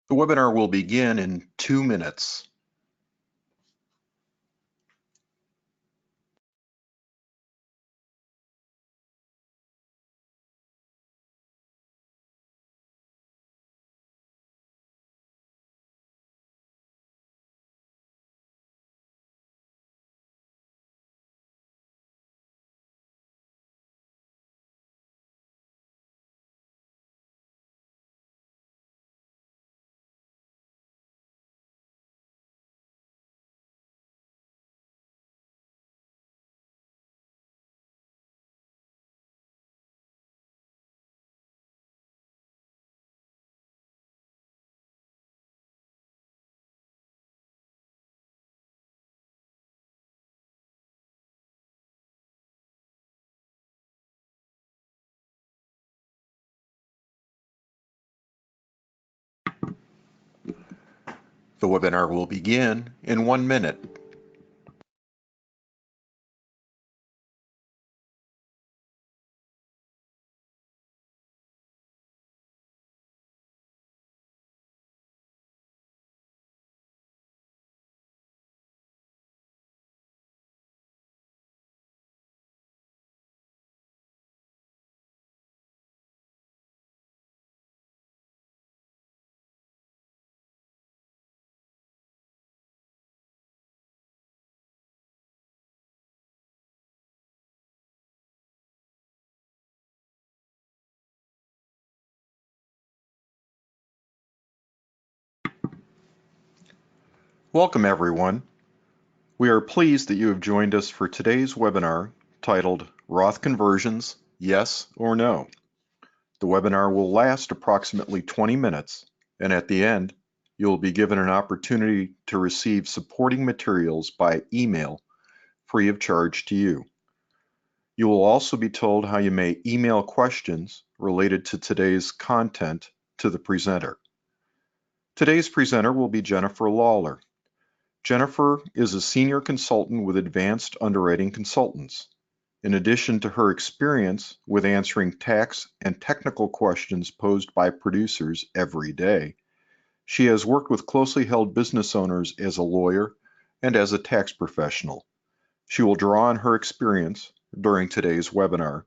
The webinar will begin in 2 minutes. The webinar will begin in 1 minute. Welcome, everyone. We are pleased that you have joined us for today's webinar titled Roth Conversions Yes or No. The webinar will last approximately 20 minutes, and at the end, you will be given an opportunity to receive supporting materials by email free of charge to you. You will also be told how you may email questions related to today's content to the presenter. Today's presenter will be Jennifer Lawler. Jennifer is a senior consultant with Advanced Underwriting Consultants. In addition to her experience with answering tax and technical questions posed by producers every day, she has worked with closely held business owners as a lawyer and as a tax professional. She will draw on her experience during today's webinar.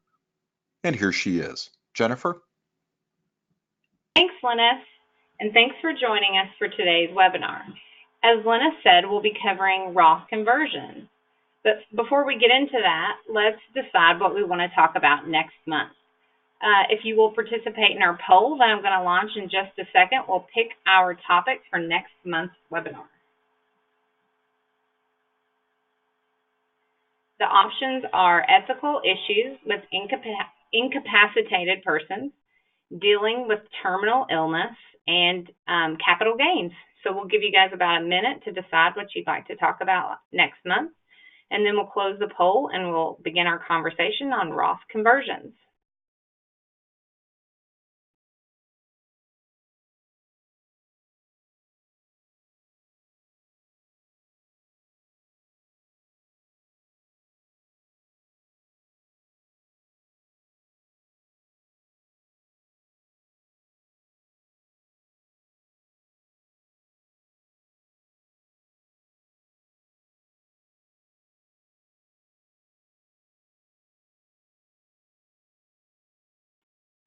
And here she is. Jennifer? Thanks, Linus, and thanks for joining us for today's webinar. As Linus said, we'll be covering Roth conversions. But before we get into that, let's decide what we want to talk about next month. If you will participate in our poll that I'm going to launch in just a second, we'll pick our topic for next month's webinar. The options are ethical issues with incapacitated persons, dealing with terminal illness, and capital gains. So we'll give you guys about a minute to decide what you'd like to talk about next month, and then we'll close the poll and we'll begin our conversation on Roth conversions.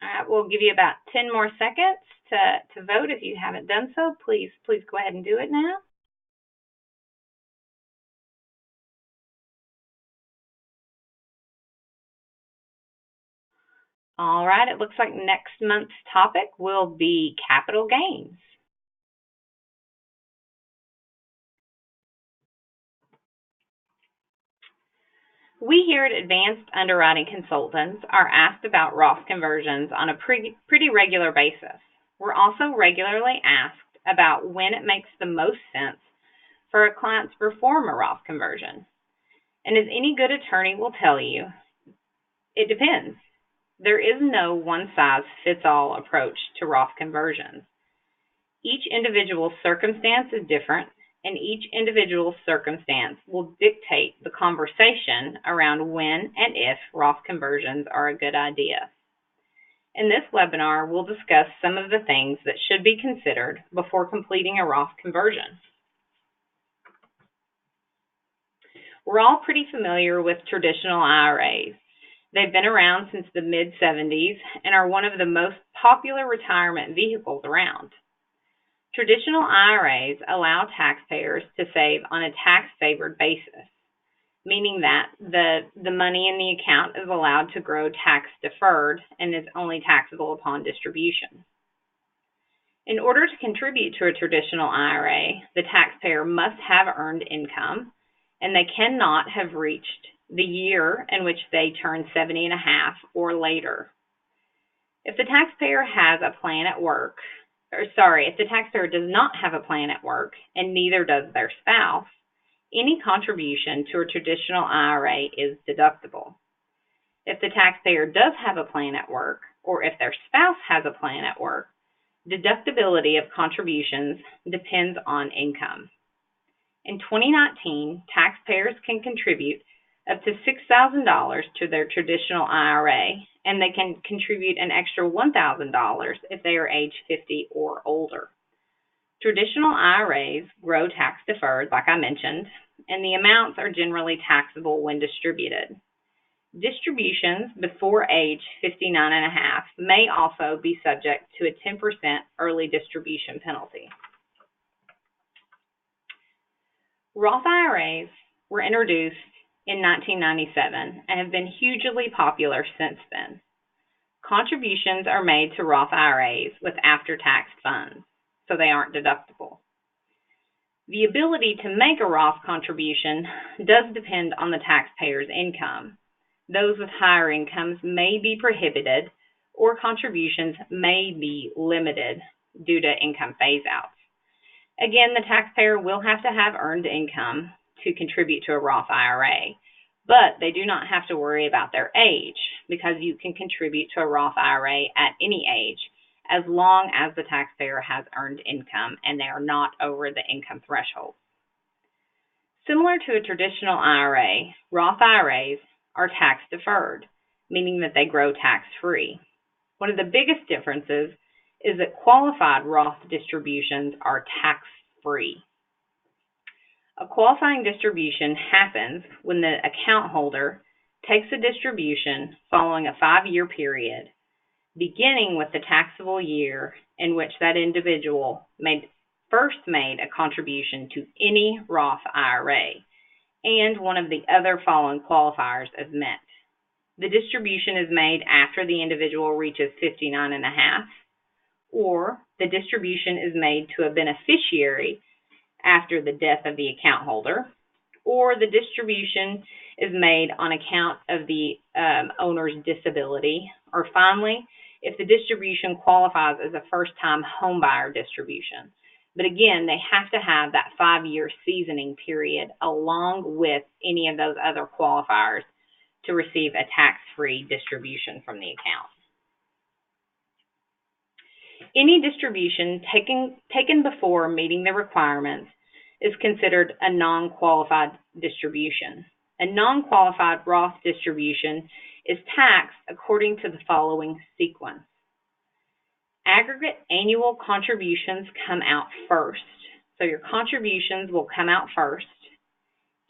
All right, we'll give you about 10 more seconds to vote. If you haven't done so, please go ahead and do it now. All right, it looks like next month's topic will be capital gains. We here at Advanced Underwriting Consultants are asked about Roth conversions on a pretty regular basis. We're also regularly asked about when it makes the most sense for a client to perform a Roth conversion. And as any good attorney will tell you, it depends. There is no one-size-fits-all approach to Roth conversions. Each individual circumstance is different, and each individual circumstance will dictate the conversation around when and if Roth conversions are a good idea. In this webinar, we'll discuss some of the things that should be considered before completing a Roth conversion. We're all pretty familiar with traditional IRAs. They've been around since the mid-70s and are one of the most popular retirement vehicles around. Traditional IRAs allow taxpayers to save on a tax-favored basis, meaning that the money in the account is allowed to grow tax-deferred and is only taxable upon distribution. In order to contribute to a traditional IRA, the taxpayer must have earned income, and they cannot have reached the year in which they turn 70 and a half or later. If the taxpayer has a plan at work, if the taxpayer does not have a plan at work and neither does their spouse, any contribution to a traditional IRA is deductible. If the taxpayer does have a plan at work, or if their spouse has a plan at work, deductibility of contributions depends on income. In 2019, taxpayers can contribute up to $6,000 to their traditional IRA, and they can contribute an extra $1,000 if they are age 50 or older. Traditional IRAs grow tax-deferred, like I mentioned, and the amounts are generally taxable when distributed. Distributions before age 59 and a half may also be subject to a 10% early distribution penalty. Roth IRAs were introduced in 1997 and have been hugely popular since then. Contributions are made to Roth IRAs with after-tax funds, so they aren't deductible. The ability to make a Roth contribution does depend on the taxpayer's income. Those with higher incomes may be prohibited, or contributions may be limited due to income phase-outs. Again, the taxpayer will have to have earned income to contribute to a Roth IRA, but they do not have to worry about their age because you can contribute to a Roth IRA at any age as long as the taxpayer has earned income and they are not over the income threshold. Similar to a traditional IRA, Roth IRAs are tax deferred, meaning that they grow tax-free. One of the biggest differences is that qualified Roth distributions are tax-free. A qualifying distribution happens when the account holder takes a distribution following a 5-year period, beginning with the taxable year in which that individual first made a contribution to any Roth IRA, and one of the other following qualifiers is met. The distribution is made after the individual reaches 59 and a half, or the distribution is made to a beneficiary after the death of the account holder, or the distribution is made on account of the owner's disability, or finally, if the distribution qualifies as a first-time homebuyer distribution. But again, they have to have that 5-year seasoning period along with any of those other qualifiers to receive a tax-free distribution from the account. Any distribution taken before meeting the requirements is considered a non-qualified distribution. A non-qualified Roth distribution is taxed according to the following sequence. Aggregate annual contributions come out first. So your contributions will come out first.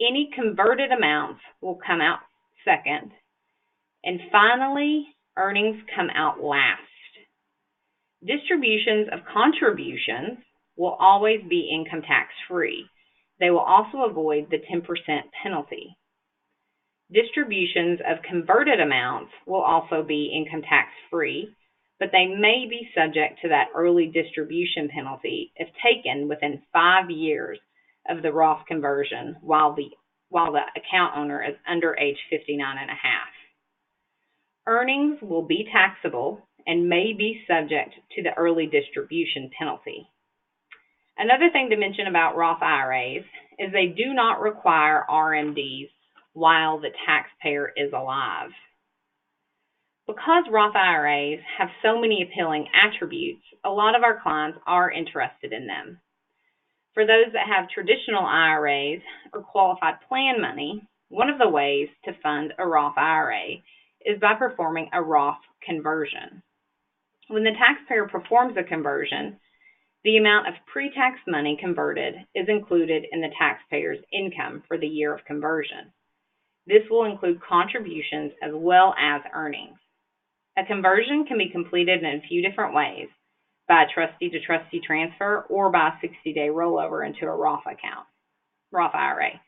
Any converted amounts will come out second. And finally, earnings come out last. Distributions of contributions will always be income tax free. They will also avoid the 10% penalty. Distributions of converted amounts will also be income tax free, but they may be subject to that early distribution penalty if taken within 5 years of the Roth conversion while the account owner is under age 59 and a half. Earnings will be taxable and may be subject to the early distribution penalty. Another thing to mention about Roth IRAs is they do not require RMDs while the taxpayer is alive. Because Roth IRAs have so many appealing attributes, a lot of our clients are interested in them. For those that have traditional IRAs or qualified plan money, one of the ways to fund a Roth IRA is by performing a Roth conversion. When the taxpayer performs a conversion, the amount of pre-tax money converted is included in the taxpayer's income for the year of conversion. This will include contributions as well as earnings. A conversion can be completed in a few different ways, by a trustee-to-trustee transfer or by a 60-day rollover into a Roth IRA.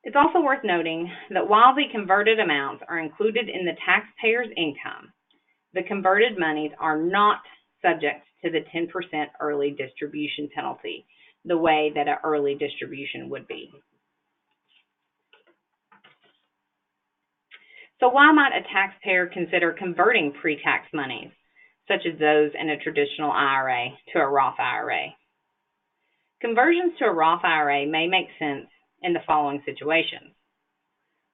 It's also worth noting that while the converted amounts are included in the taxpayer's income, the converted monies are not subject to the 10% early distribution penalty, the way that an early distribution would be. So why might a taxpayer consider converting pre-tax monies, such as those in a traditional IRA, to a Roth IRA? Conversions to a Roth IRA may make sense in the following situations.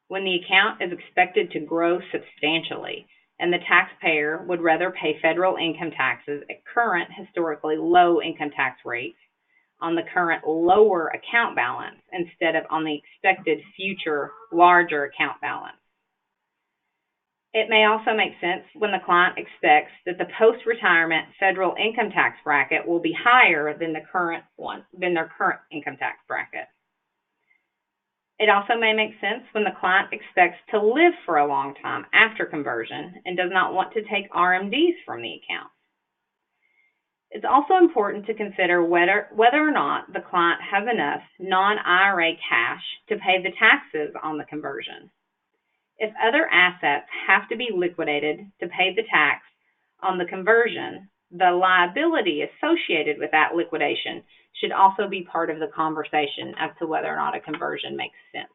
When the account is expected to grow substantially and the taxpayer would rather pay federal income taxes at current historically low income tax rates on the current lower account balance instead of on the expected future larger account balance. It may also make sense when the client expects that the post-retirement federal income tax bracket will be higher than their current income tax bracket. It also may make sense when the client expects to live for a long time after conversion and does not want to take RMDs from the account. It's also important to consider whether or not the client has enough non-IRA cash to pay the taxes on the conversion. If other assets have to be liquidated to pay the tax on the conversion, the liability associated with that liquidation should also be part of the conversation as to whether or not a conversion makes sense.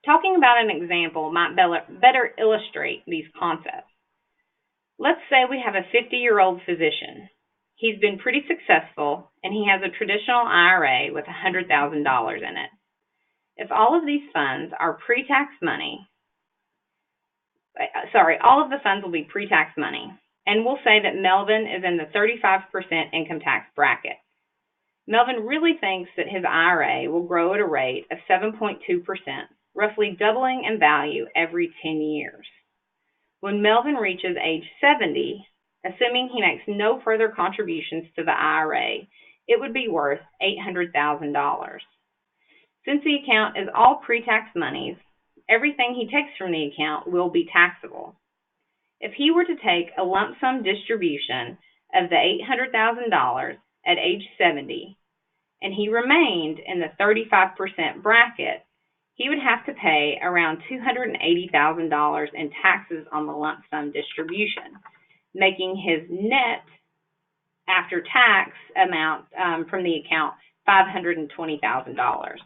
Talking about an example might better illustrate these concepts. Let's say we have a 50-year-old physician. He's been pretty successful, and he has a traditional IRA with $100,000 in it. If all of these funds are pre-tax money, all of the funds will be pre-tax money, and we'll say that Melvin is in the 35% income tax bracket. Melvin really thinks that his IRA will grow at a rate of 7.2%, roughly doubling in value every 10 years. When Melvin reaches age 70, assuming he makes no further contributions to the IRA, it would be worth $800,000. Since the account is all pre-tax monies, everything he takes from the account will be taxable. If he were to take a lump sum distribution of the $800,000 at age 70, and he remained in the 35% bracket, he would have to pay around $280,000 in taxes on the lump sum distribution, making his net after tax amount from the account $520,000.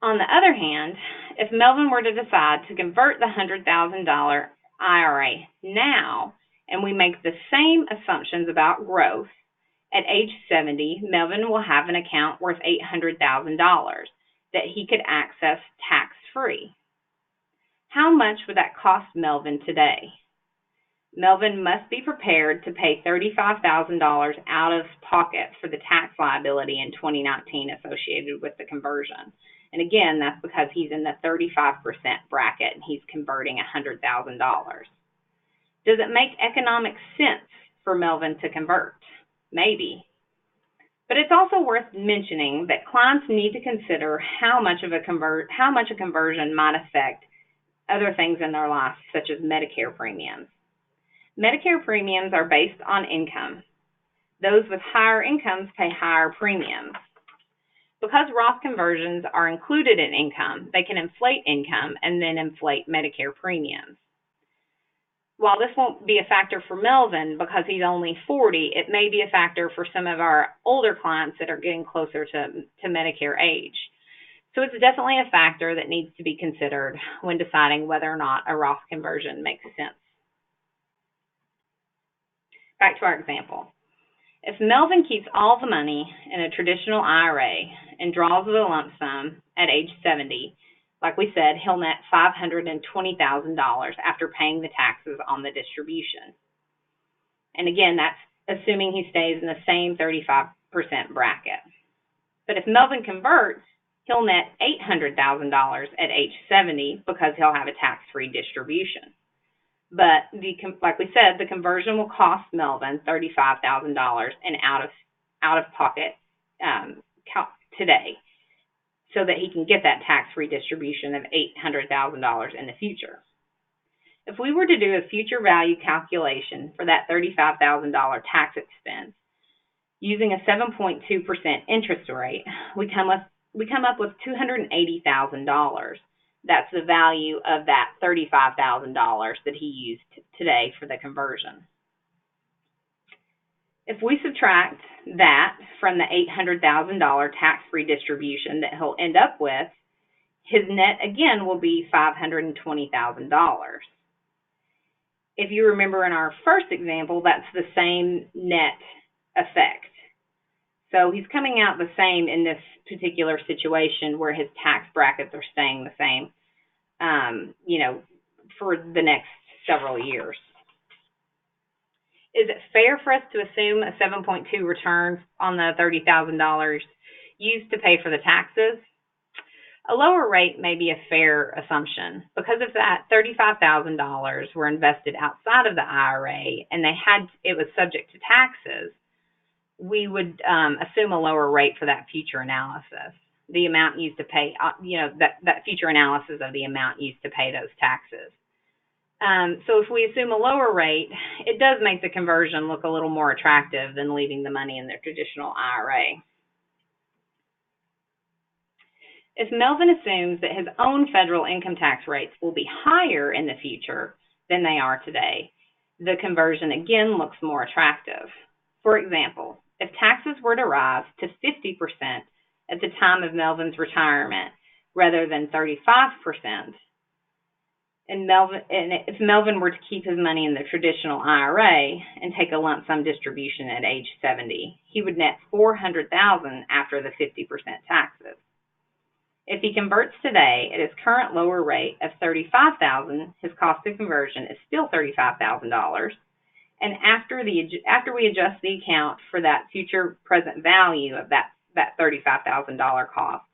On the other hand, if Melvin were to decide to convert the $100,000 IRA now, and we make the same assumptions about growth, at age 70, Melvin will have an account worth $800,000 that he could access tax-free. How much would that cost Melvin today? Melvin must be prepared to pay $35,000 out of pocket for the tax liability in 2019 associated with the conversion. And again, that's because he's in the 35% bracket and he's converting $100,000. Does it make economic sense for Melvin to convert? Maybe. But it's also worth mentioning that clients need to consider how much a conversion might affect other things in their life, such as Medicare premiums. Medicare premiums are based on income. Those with higher incomes pay higher premiums. Because Roth conversions are included in income, they can inflate income and then inflate Medicare premiums. While this won't be a factor for Melvin because he's only 40, it may be a factor for some of our older clients that are getting closer to Medicare age. So it's definitely a factor that needs to be considered when deciding whether or not a Roth conversion makes sense. Back to our example. If Melvin keeps all the money in a traditional IRA and draws the lump sum at age 70, like we said, he'll net $520,000 after paying the taxes on the distribution. And again, that's assuming he stays in the same 35% bracket. But if Melvin converts, He'll net $800,000 at age 70 because he'll have a tax-free distribution. But like we said, the conversion will cost Melvin $35,000 in out-of-pocket today, so that he can get that tax-free distribution of $800,000 in the future. If we were to do a future value calculation for that $35,000 tax expense using a 7.2% interest rate, we come up with $280,000. That's the value of that $35,000 that he used today for the conversion. If we subtract that from the $800,000 tax-free distribution that he'll end up with, his net again will be $520,000. If you remember in our first example, that's the same net effect. So he's coming out the same in this particular situation where his tax brackets are staying the same, for the next several years. Is it fair for us to assume a 7.2 return on the $30,000 used to pay for the taxes? A lower rate may be a fair assumption because if that $35,000 were invested outside of the IRA and it was subject to taxes, we would assume a lower rate for that future analysis. The amount used to pay, that future analysis of the amount used to pay those taxes. So if we assume a lower rate, it does make the conversion look a little more attractive than leaving the money in their traditional IRA. If Melvin assumes that his own federal income tax rates will be higher in the future than they are today, the conversion again looks more attractive. For example, if taxes were to rise to 50% at the time of Melvin's retirement rather than 35%, and if Melvin were to keep his money in the traditional IRA and take a lump sum distribution at age 70, he would net $400,000 after the 50% taxes. If he converts today at his current lower rate of $35,000, his cost of conversion is still $35,000. And after we adjust the account for that future present value of that $35,000 cost,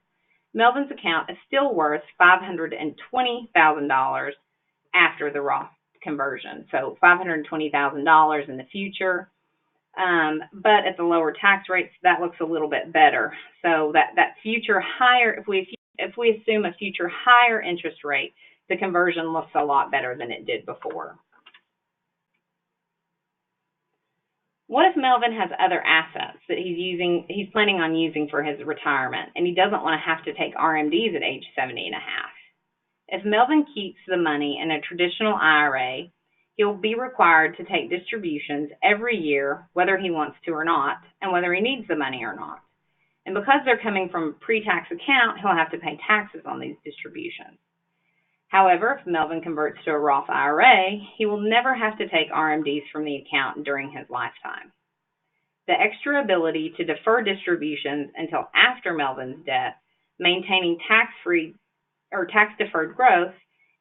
Melvin's account is still worth $520,000 after the Roth conversion. So $520,000 in the future. But at the lower tax rates, that looks a little bit better. So that future higher, if we assume a future higher interest rate, the conversion looks a lot better than it did before. What if Melvin has other assets that he's planning on using for his retirement, and he doesn't want to have to take RMDs at age 70 and a half? If Melvin keeps the money in a traditional IRA, he'll be required to take distributions every year, whether he wants to or not, and whether he needs the money or not. And because they're coming from a pre-tax account, he'll have to pay taxes on these distributions. However, if Melvin converts to a Roth IRA, he will never have to take RMDs from the account during his lifetime. The extra ability to defer distributions until after Melvin's death, maintaining tax-free or tax-deferred growth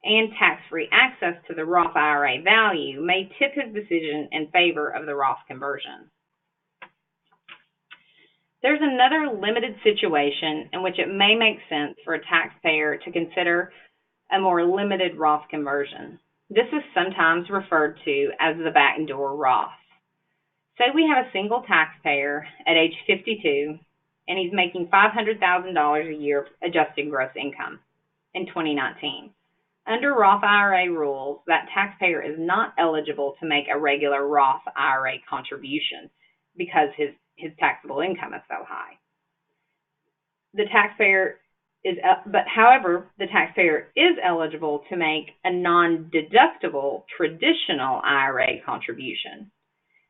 and tax-free access to the Roth IRA value may tip his decision in favor of the Roth conversion. There's another limited situation in which it may make sense for a taxpayer to consider a more limited Roth conversion. This is sometimes referred to as the backdoor Roth. Say we have a single taxpayer at age 52 and he's making $500,000 a year of adjusted gross income in 2019. Under Roth IRA rules, that taxpayer is not eligible to make a regular Roth IRA contribution because his taxable income is so high. However, the taxpayer is eligible to make a non-deductible traditional IRA contribution.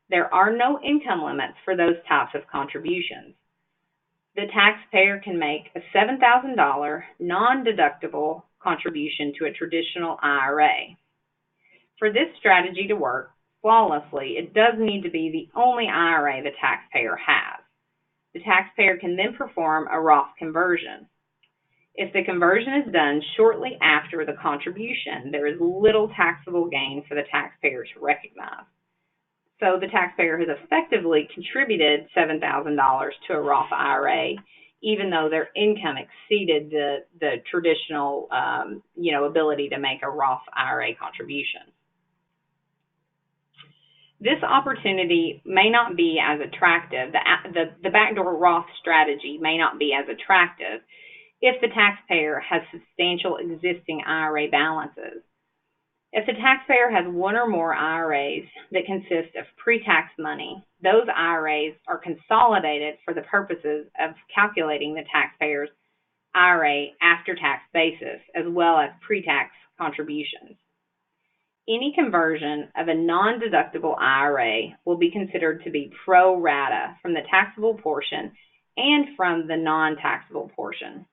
There are no income limits for those types of contributions. The taxpayer can make a $7,000 non-deductible contribution to a traditional IRA. For this strategy to work flawlessly, it does need to be the only IRA the taxpayer has. The taxpayer can then perform a Roth conversion. If the conversion is done shortly after the contribution, there is little taxable gain for the taxpayer to recognize. So the taxpayer has effectively contributed $7,000 to a Roth IRA, even though their income exceeded the traditional, ability to make a Roth IRA contribution. This opportunity may not be as attractive. The backdoor Roth strategy may not be as attractive if the taxpayer has substantial existing IRA balances. If the taxpayer has one or more IRAs that consist of pre-tax money, those IRAs are consolidated for the purposes of calculating the taxpayer's IRA after-tax basis as well as pre-tax contributions. Any conversion of a non-deductible IRA will be considered to be pro rata from the taxable portion and from the non-taxable portion.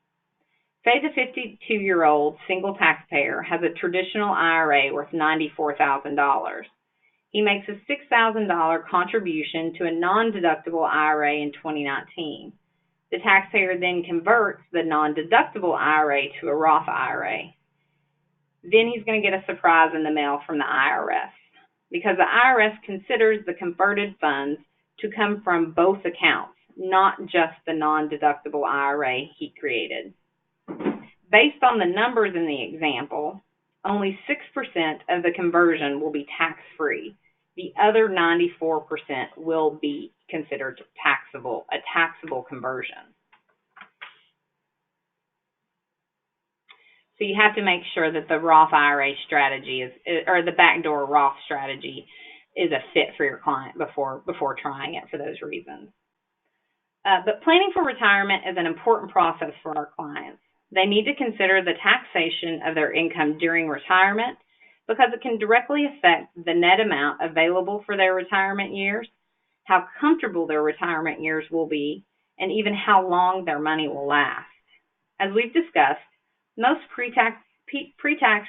Say the 52-year-old single taxpayer has a traditional IRA worth $94,000. He makes a $6,000 contribution to a non-deductible IRA in 2019. The taxpayer then converts the non-deductible IRA to a Roth IRA. Then he's going to get a surprise in the mail from the IRS because the IRS considers the converted funds to come from both accounts, not just the non-deductible IRA he created. Based on the numbers in the example, only 6% of the conversion will be tax-free. The other 94% will be considered a taxable conversion. So you have to make sure that the Roth IRA strategy or the backdoor Roth strategy is a fit for your client before trying it for those reasons. But planning for retirement is an important process for our clients. They need to consider the taxation of their income during retirement because it can directly affect the net amount available for their retirement years, how comfortable their retirement years will be, and even how long their money will last. As we've discussed, most pre-tax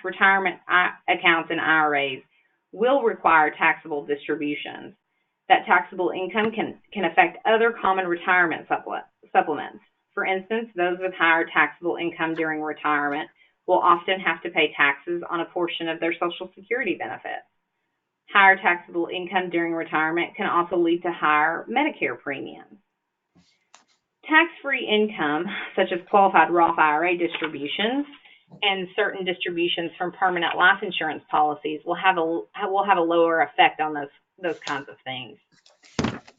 retirement accounts and IRAs will require taxable distributions. That taxable income can affect other common retirement supplements. For instance, those with higher taxable income during retirement will often have to pay taxes on a portion of their Social Security benefits. Higher taxable income during retirement can also lead to higher Medicare premiums. Tax-free income, such as qualified Roth IRA distributions and certain distributions from permanent life insurance policies, will have a lower effect on those kinds of things.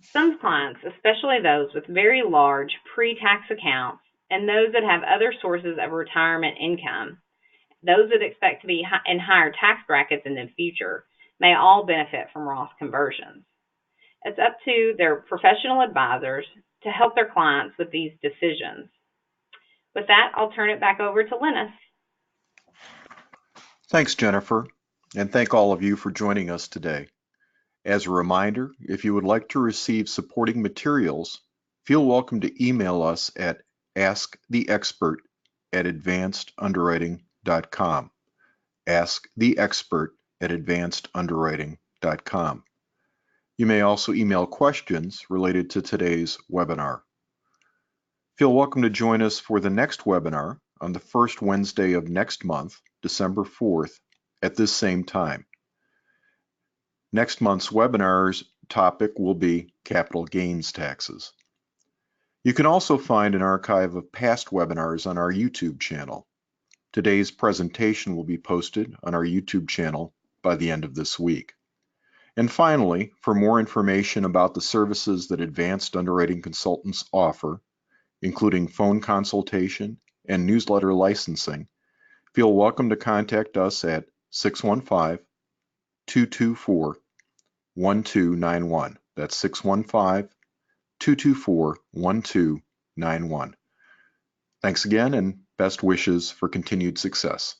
Some clients, especially those with very large pre-tax accounts and those that have other sources of retirement income, those that expect to be in higher tax brackets in the future, may all benefit from Roth conversions. It's up to their professional advisors to help their clients with these decisions. With that, I'll turn it back over to Linus. Thanks, Jennifer, and thank all of you for joining us today. As a reminder, if you would like to receive supporting materials, feel welcome to email us at asktheexpert@advancedunderwriting.com. asktheexpert@advancedunderwriting.com. You may also email questions related to today's webinar. Feel welcome to join us for the next webinar on the first Wednesday of next month, December 4th, at this same time. Next month's webinar's topic will be capital gains taxes. You can also find an archive of past webinars on our YouTube channel. Today's presentation will be posted on our YouTube channel by the end of this week. And finally, for more information about the services that Advanced Underwriting Consultants offer, including phone consultation and newsletter licensing, feel welcome to contact us at 615-224-1291. That's 615-224-1291. Thanks again and best wishes for continued success.